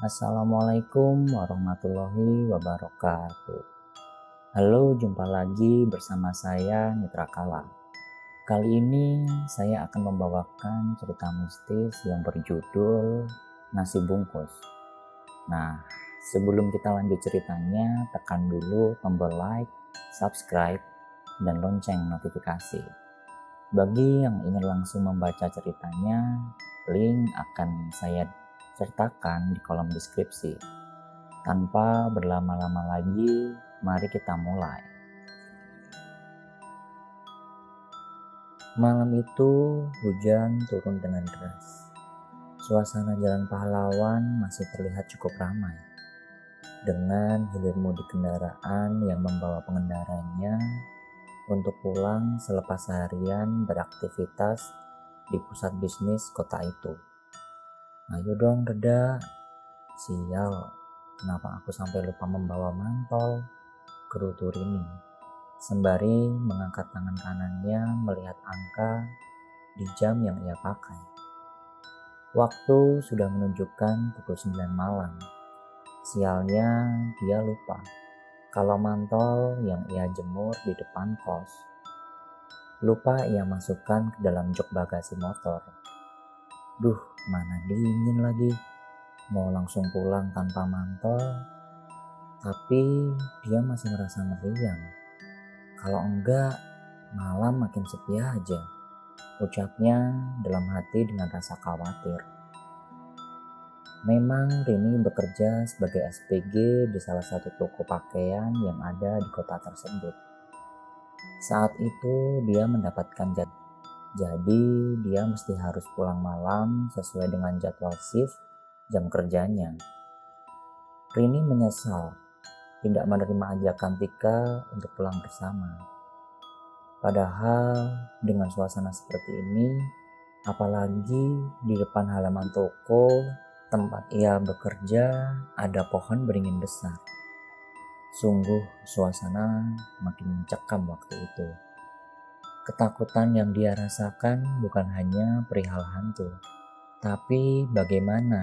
Assalamualaikum warahmatullahi wabarakatuh. Halo, jumpa lagi bersama saya Mitra Kala. Kali ini saya akan membawakan cerita mistis yang berjudul Nasi Bungkus. Nah, sebelum kita lanjut ceritanya, tekan dulu tombol like, subscribe, dan lonceng notifikasi. Bagi yang ingin langsung membaca ceritanya, link akan saya sertakan di kolom deskripsi. Tanpa berlama-lama lagi, mari kita mulai. Malam itu hujan turun dengan deras. Suasana Jalan Pahlawan masih terlihat cukup ramai, dengan hilir mudik kendaraan yang membawa pengendaranya untuk pulang selepas seharian beraktivitas di pusat bisnis kota itu. Ayo dong reda, sial, kenapa aku sampai lupa membawa mantol, gerutu Rini sembari mengangkat tangan kanannya melihat angka di jam yang ia pakai. Waktu sudah menunjukkan pukul 9 malam. Sialnya dia lupa kalau mantol yang ia jemur di depan kos. Lupa ia masukkan ke dalam jok bagasi motor. Duh, mana dingin lagi. Mau langsung pulang tanpa mantol, tapi dia masih merasa meriang. Kalau enggak, malam makin sepi aja, ucapnya dalam hati dengan rasa khawatir. Memang Rini bekerja sebagai SPG di salah satu toko pakaian yang ada di kota tersebut. Saat itu dia mendapatkan jadi dia mesti harus pulang malam sesuai dengan jadwal shift jam kerjanya. Rini menyesal tidak menerima ajakan Tika untuk pulang bersama. Padahal dengan suasana seperti ini, apalagi di depan halaman toko tempat ia bekerja ada pohon beringin besar. Sungguh suasana makin mencekam waktu itu. Ketakutan yang dia rasakan bukan hanya perihal hantu, tapi bagaimana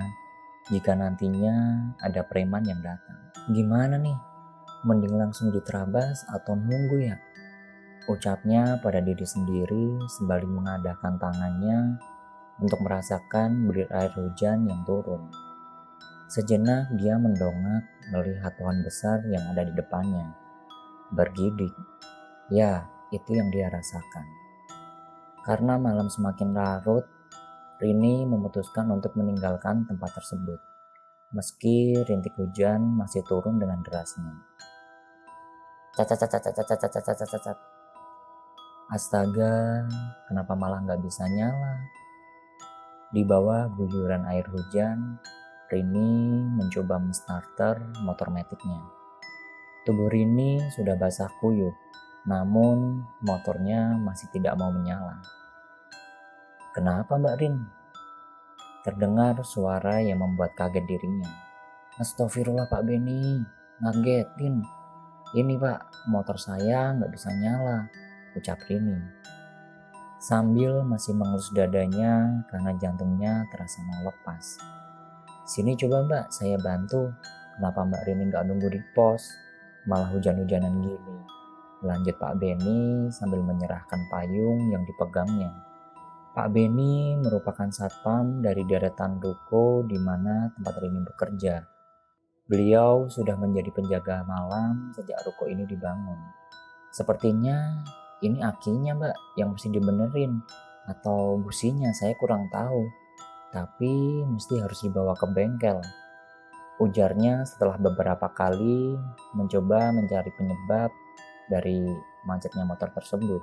jika nantinya ada preman yang datang. Gimana nih? Mending langsung diterabas atau nunggu ya? Ucapnya pada diri sendiri sembari mengadahkan tangannya untuk merasakan bulir air hujan yang turun. Sejenak dia mendongak melihat pohon besar yang ada di depannya. Bergidik. Ya, itu yang dia rasakan. Karena malam semakin larut, Rini memutuskan untuk meninggalkan tempat tersebut. Meski rintik hujan masih turun dengan derasnya. Cacat. Astaga, kenapa malah nggak bisa nyala? Di bawah guyuran air hujan, Rini mencoba menstarter motor metiknya. Tubuh Rini sudah basah kuyup, namun motornya masih tidak mau menyala. Kenapa Mbak Rin? Terdengar suara yang membuat kaget dirinya. Astagfirullah Pak Beni, ngagetin. Ini Pak, motor saya nggak bisa nyala, ucap Rini. Sambil masih mengelus dadanya karena jantungnya terasa mau lepas. Sini coba Mbak, saya bantu. Kenapa Mbak Rini nggak nunggu di pos? Malah hujan-hujanan gini. Lanjut Pak Beni sambil menyerahkan payung yang dipegangnya. Pak Beni merupakan satpam dari deretan ruko di mana tempat Rini bekerja. Beliau sudah menjadi penjaga malam sejak ruko ini dibangun. Sepertinya ini akinya Mbak yang mesti dibenerin, atau businya saya kurang tahu. Tapi mesti harus dibawa ke bengkel, ujarnya setelah beberapa kali mencoba mencari penyebab dari macetnya motor tersebut.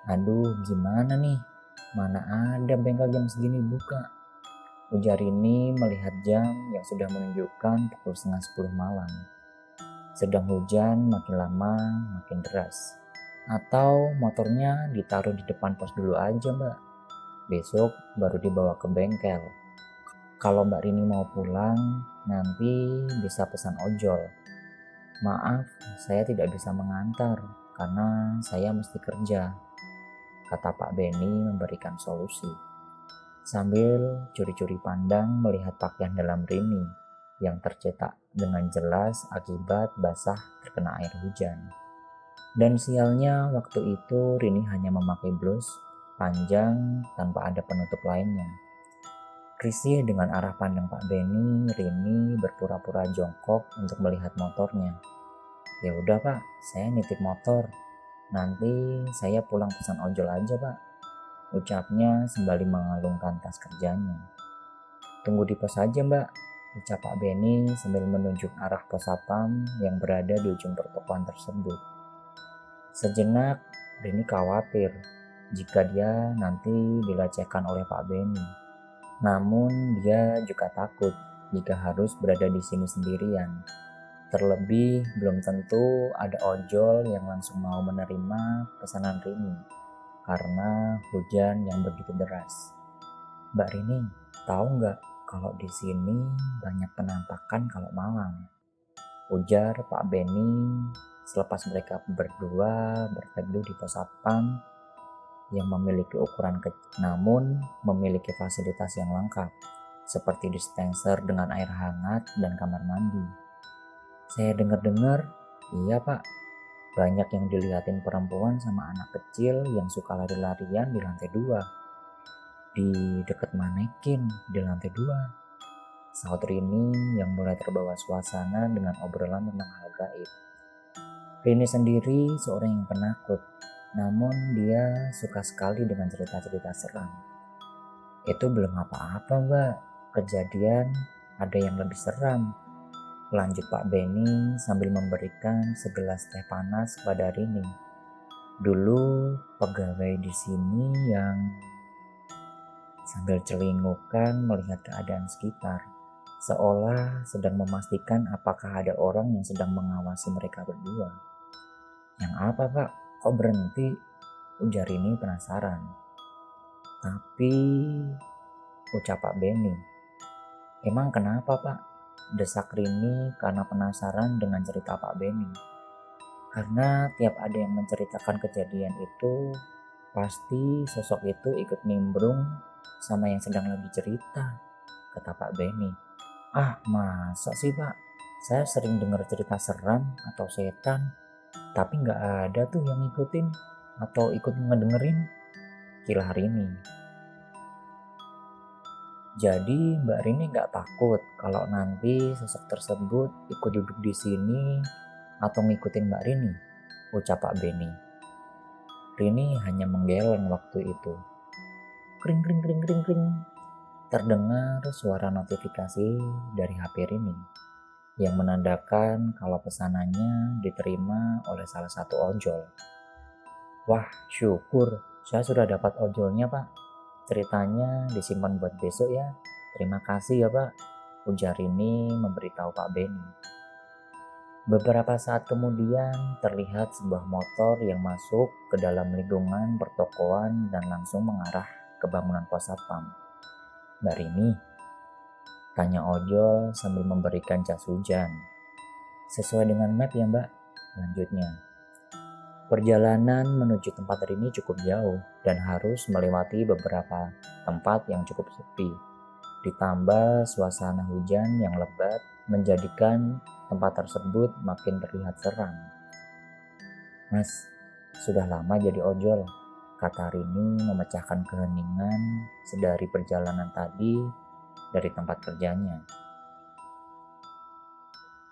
Aduh, gimana nih? Mana ada bengkel jam segini buka? Ujar ini melihat jam yang sudah menunjukkan pukul 9:30 malam. Sedang hujan makin lama makin deras. Atau motornya ditaruh di depan pos dulu aja Mbak. Besok baru dibawa ke bengkel. Kalau Mbak Rini mau pulang, nanti bisa pesan ojol. Maaf, saya tidak bisa mengantar karena saya mesti kerja, kata Pak Beni memberikan solusi. sambil curi-curi pandang melihat pakaian dalam Rini yang tercetak dengan jelas akibat basah terkena air hujan. Dan sialnya waktu itu Rini hanya memakai blus panjang tanpa ada penutup lainnya. Risih dengan arah pandang Pak Benny, Rini berpura-pura jongkok untuk melihat motornya. Ya udah Pak, saya nitip motor. Nanti saya pulang pesan ojol aja Pak, ucapnya sembari mengalungkan tas kerjanya. Tunggu di pos aja Mbak, ucap Pak Benny sambil menunjuk arah pos satpam yang berada di ujung pertokoan tersebut. Sejenak, Rini khawatir jika dia nanti dilecehkan oleh Pak Benny. Namun dia juga takut jika harus berada di sini sendirian. Terlebih belum tentu ada ojol yang langsung mau menerima pesanan Rini karena hujan yang begitu deras. Mbak Rini, tahu nggak kalau di sini banyak penampakan kalau malam? Ujar Pak Benny selepas mereka berdua berteduh di pos satpam yang memiliki ukuran kecil namun memiliki fasilitas yang lengkap seperti dispenser dengan air hangat dan kamar mandi. Saya dengar-dengar, iya Pak, banyak yang dilihatin perempuan sama anak kecil yang suka lari-larian di lantai 2. Di dekat manekin di lantai 2. Saud Rini yang mulai terbawa suasana dengan obrolan tentang hal gaib. Rini sendiri seorang yang penakut, namun dia suka sekali dengan cerita-cerita seram. Itu belum apa-apa Mbak, kejadian ada yang lebih seram. Lanjut Pak Benny sambil memberikan segelas teh panas kepada Rini. Dulu pegawai di sini yang sambil celingukan melihat keadaan sekitar, seolah sedang memastikan apakah ada orang yang sedang mengawasi mereka berdua. Yang apa Pak? Kok berhenti? Ujar Rini penasaran. Tapi, ucap Pak Benny. Emang kenapa Pak? Desak Rini karena penasaran dengan cerita Pak Benny. Karena tiap ada yang menceritakan kejadian itu, pasti sosok itu ikut nimbrung sama yang sedang lagi cerita, kata Pak Benny. Ah, masa sih Pak? Saya sering dengar cerita seram atau setan, tapi nggak ada tuh yang ngikutin atau ikut ngedengerin, kilah Rini. Jadi Mbak Rini nggak takut kalau nanti sosok tersebut ikut duduk di sini atau ngikutin Mbak Rini, ucap Pak Benny. Rini hanya menggeleng waktu itu. Kring kring kring kring kring. Terdengar suara notifikasi dari HP Rini yang menandakan kalau pesanannya diterima oleh salah satu ojol. Wah, syukur saya sudah dapat ojolnya Pak. Ceritanya disimpan buat besok ya. Terima kasih ya Pak, ujar Rini memberitahu Pak Benny. Beberapa saat kemudian terlihat sebuah motor yang masuk ke dalam lingkungan pertokoan dan langsung mengarah ke bangunan pos satpam. Mbak Rini, tanya ojol sambil memberikan jas hujan. Sesuai dengan map ya Mbak, lanjutnya. Perjalanan menuju tempat Rini cukup jauh dan harus melewati beberapa tempat yang cukup sepi. Ditambah suasana hujan yang lebat menjadikan tempat tersebut makin terlihat seram. Mas, sudah lama jadi ojol, kata Rini memecahkan keheningan sedari perjalanan tadi dari tempat kerjanya.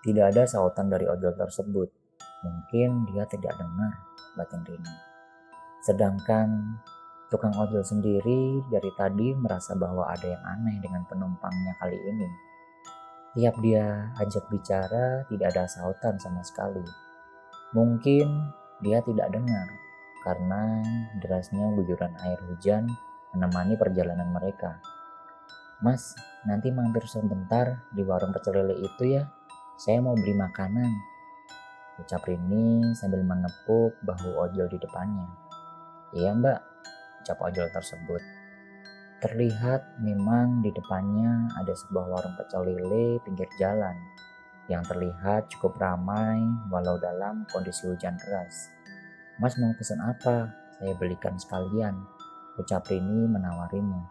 Tidak ada sautan dari ojol tersebut. Mungkin dia tidak dengar, batin Rini. Sedangkan tukang ojol sendiri dari tadi merasa bahwa ada yang aneh dengan penumpangnya kali ini. Tiap dia ajak bicara tidak ada sautan sama sekali. Mungkin dia tidak dengar karena derasnya guyuran air hujan menemani perjalanan mereka. Mas, nanti mampir sebentar di warung pecel lele itu ya. Saya mau beli makanan, ucap Rini sambil menepuk bahu ojol di depannya. Iya Mbak, ucap ojol tersebut. Terlihat memang di depannya ada sebuah warung pecel lele pinggir jalan yang terlihat cukup ramai walau dalam kondisi hujan deras. Mas mau pesan apa? Saya belikan sekalian, ucap Rini menawarinya.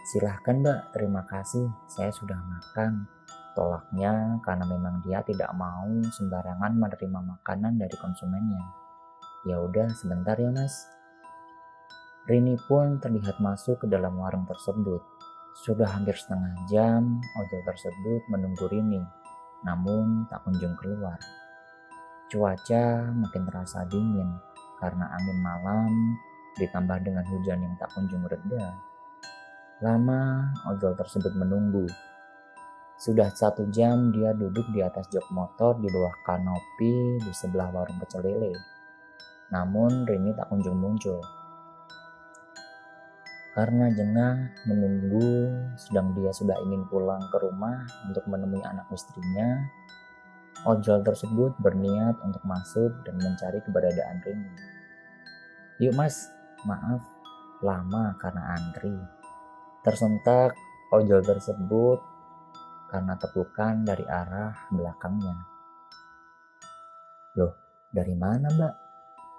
Silahkan mbak, terima kasih, saya sudah makan. Tolaknya karena memang dia tidak mau sembarangan menerima makanan dari konsumennya. Ya udah sebentar ya mas. Rini pun terlihat masuk ke dalam warung tersebut. Sudah hampir setengah jam, ojol tersebut menunggu Rini, namun tak kunjung keluar. Cuaca makin terasa dingin karena angin malam ditambah dengan hujan yang tak kunjung reda. Lama ojol tersebut menunggu. Sudah 1 jam dia duduk di atas jok motor di bawah kanopi di sebelah warung pecel lele. Namun Rini tak kunjung muncul. Karena jengah menunggu, sedang dia sudah ingin pulang ke rumah untuk menemui anak istrinya, ojol tersebut berniat untuk masuk dan mencari keberadaan Rini. Yuk mas, maaf, lama karena antri. Tersentak ojol tersebut karena tepukan dari arah belakangnya. Loh, dari mana mbak?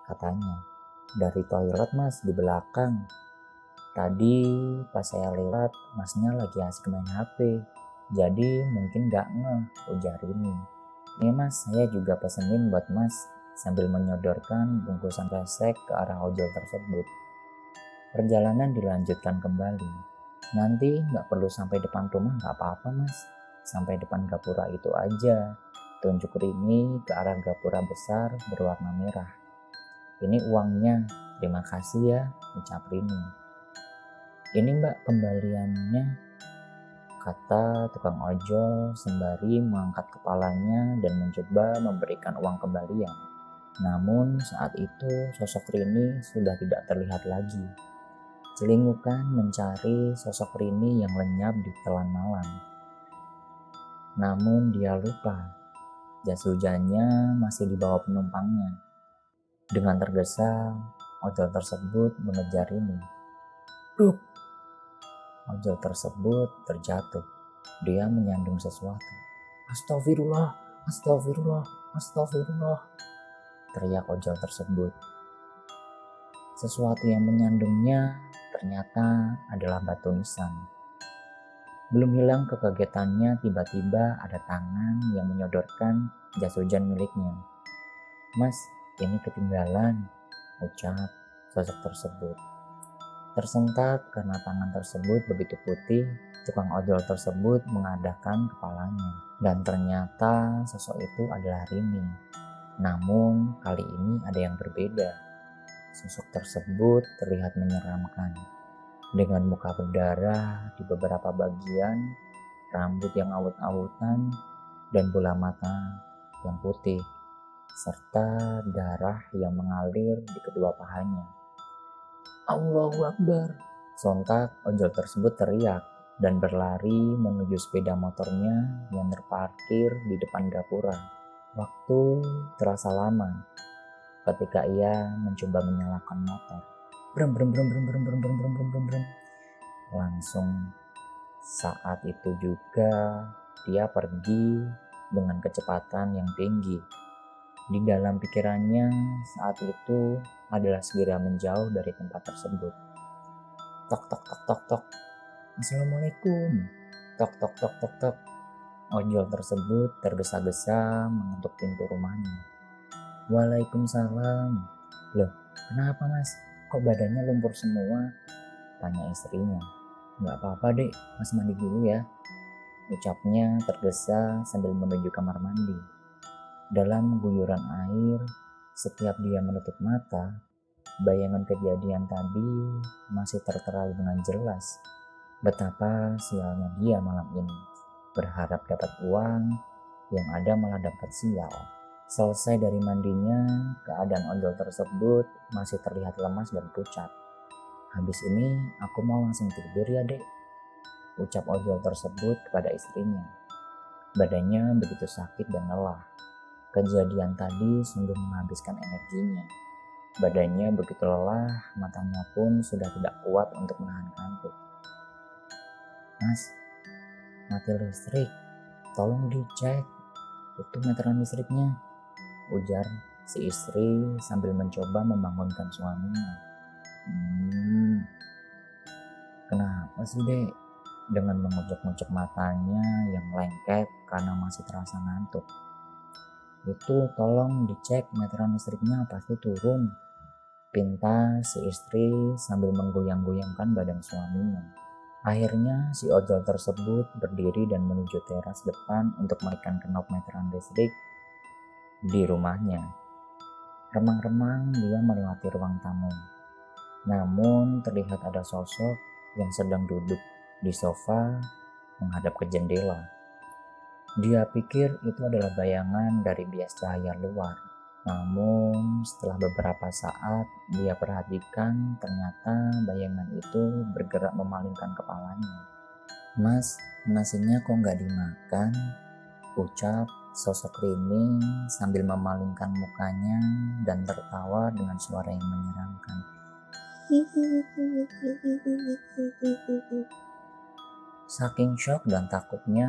Katanya. Dari toilet mas, di belakang. Tadi pas saya lewat, masnya lagi asik main HP. Jadi mungkin gak ngeh, ujar Rini. Nih mas, saya juga pesenin buat mas, sambil menyodorkan bungkusan kresek ke arah ojol tersebut. Perjalanan dilanjutkan kembali. Nanti gak perlu sampai depan rumah gak apa-apa mas. Sampai depan gapura itu aja. Tunjuk Rini ke arah gapura besar berwarna merah. Ini uangnya, terima kasih ya, ucap Rini. Ini mbak kembaliannya, kata tukang ojol sembari mengangkat kepalanya dan mencoba memberikan uang kembalian. Namun saat itu sosok Rini sudah tidak terlihat lagi. Celingukan mencari sosok Rini yang lenyap di telan malam. Namun dia lupa, jas hujannya masih di bawah penumpangnya. Dengan tergesa, ojol tersebut mengejar Rini. Duh! Ojol tersebut terjatuh. Dia menyandung sesuatu. Astagfirullah, astagfirullah, astagfirullah, teriak ojol tersebut. Sesuatu yang menyandungnya ternyata adalah batu nisan. Belum hilang kekagetannya, tiba-tiba ada tangan yang menyodorkan jas hujan miliknya. Mas, ini ketinggalan, ucap sosok tersebut. Tersentak karena tangan tersebut begitu putih, tukang ojol tersebut mengadahkan kepalanya. Dan ternyata sosok itu adalah Rini. Namun kali ini ada yang berbeda. Sosok tersebut terlihat menyeramkan. Dengan muka berdarah di beberapa bagian, rambut yang awut-awutan, dan bola mata yang putih, serta darah yang mengalir di kedua pahanya. Allahu Akbar! Sontak ojol tersebut teriak dan berlari menuju sepeda motornya yang terparkir di depan gapura. Waktu terasa lama ketika ia mencoba menyalakan motor. Brem brem brem brem brem brem brem brem brem brem brem. Langsung saat itu juga dia pergi dengan kecepatan yang tinggi. Di dalam pikirannya saat itu adalah segera menjauh dari tempat tersebut. Tok tok tok tok tok. Assalamualaikum. Tok tok tok tok tok. Ojol tersebut tergesa-gesa mengetuk pintu rumahnya. Waalaikumsalam. Loh, kenapa mas? Kok badannya lumpur semua? Tanya istrinya. Nggak apa-apa dek, mas mandi dulu ya, ucapnya tergesa sambil menuju kamar mandi. Dalam guyuran air, setiap dia menutup mata, bayangan kejadian tadi masih tertera dengan jelas. Betapa sialnya dia malam ini, berharap dapat uang, yang ada malah dapat sial. Selesai dari mandinya, keadaan ojol tersebut masih terlihat lemas dan pucat. Habis ini aku mau langsung tidur ya dek, ucap ojol tersebut kepada istrinya. Badannya begitu sakit dan lelah. Kejadian tadi sungguh menghabiskan energinya. Badannya begitu lelah, matanya pun sudah tidak kuat untuk menahan kantuk. Mas, mati listrik, tolong dicek, itu meteran listriknya, ujar si istri sambil mencoba membangunkan suaminya. Kenapa Sude dengan mengucek-ngucek matanya yang lengket karena masih terasa ngantuk. Itu tolong dicek meteran listriknya pasti turun, pinta si istri sambil menggoyang-goyangkan badan suaminya. Akhirnya si ojol tersebut berdiri dan menuju teras depan untuk menekan knop meteran listrik di rumahnya. Remang-remang dia melewati ruang tamu. Namun terlihat ada sosok yang sedang duduk di sofa menghadap ke jendela. Dia pikir itu adalah bayangan dari bias cahaya luar. Namun setelah beberapa saat dia perhatikan ternyata bayangan itu bergerak memalingkan kepalanya. "Mas, nasinya kok nggak dimakan?" ucap sosok Rini sambil memalingkan mukanya dan tertawa dengan suara yang menyeramkan. Saking syok dan takutnya,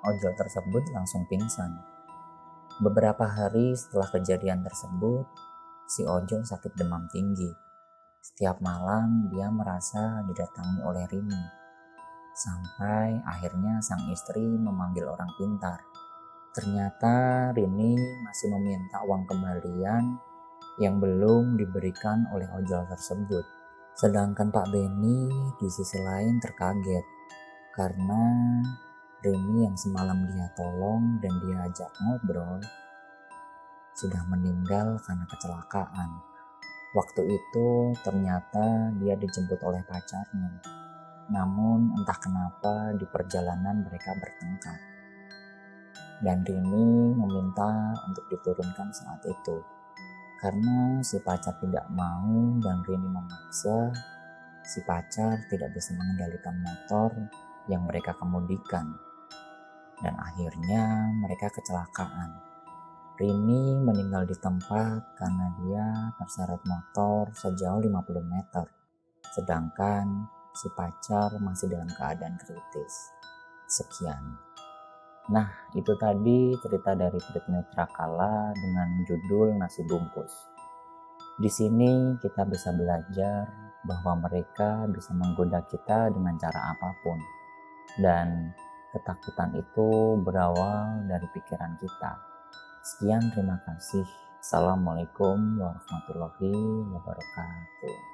ojol tersebut langsung pingsan. Beberapa hari setelah kejadian tersebut, si ojol sakit demam tinggi. Setiap malam dia merasa didatangi oleh Rini. Sampai akhirnya sang istri memanggil orang pintar. Ternyata Rini masih meminta uang kembalian yang belum diberikan oleh ojol tersebut. Sedangkan Pak Beni di sisi lain terkaget karena Rini yang semalam dia tolong dan dia ajak ngobrol sudah meninggal karena kecelakaan. Waktu itu ternyata dia dijemput oleh pacarnya. Namun entah kenapa di perjalanan mereka bertengkar. Dan Rini meminta untuk diturunkan saat itu. Karena si pacar tidak mau dan Rini memaksa, si pacar tidak bisa mengendalikan motor yang mereka kemudikan. Dan akhirnya mereka kecelakaan. Rini meninggal di tempat karena dia terseret motor sejauh 50 meter. Sedangkan si pacar masih dalam keadaan kritis. Sekian. Nah, itu tadi cerita dari Tritmi Trakala dengan judul Nasi Bungkus. Di sini kita bisa belajar bahwa mereka bisa menggoda kita dengan cara apapun. Dan ketakutan itu berawal dari pikiran kita. Sekian, terima kasih. Assalamualaikum warahmatullahi wabarakatuh.